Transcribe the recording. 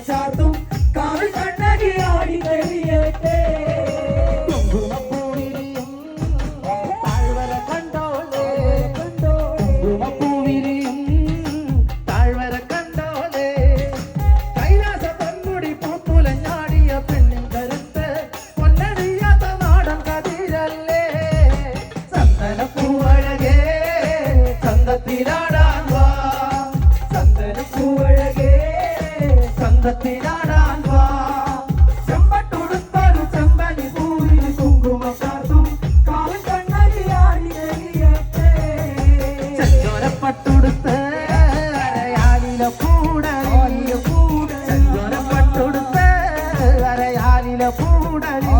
ചാർത്തും കാവൽ കണ്ണകിയാടി കഴിയട്ടെ കുങ്കുമപ്പൂവിരിയും താഴ്വര കണ്ടോളേ കുങ്കുമപ്പൂവിരിയും താഴ്വര കണ്ടോളേ കൈലാസ പൊന്മുടി പൂത്തുലഞ്ഞാടിയ പെണ്ണിൻ കരുത്ത് പൊന്നടിയാത്ത നാടൻ കതിരല്ലേ ചന്ദനപ്പൂവഴകേ ചന്തത്തിലാടാൻ വാ ചന്ദനപ്പൂവഴകേ ചന്തത്തിലാടാൻ വാ ചെമ്പട്ടുടുത്തൊരു ചെമ്പനി പൂവിൽ കുങ്കുമ ചാർത്തും കാവൽ കണ്ണകിയാടി കഴിയട്ടെ ചെഞ്ചോരപ്പട്ടുടുത്ത് അരയാലില കൂടലി ചെഞ്ചോരപ്പട്ടുടുത്ത് അരയാലില കൂടലി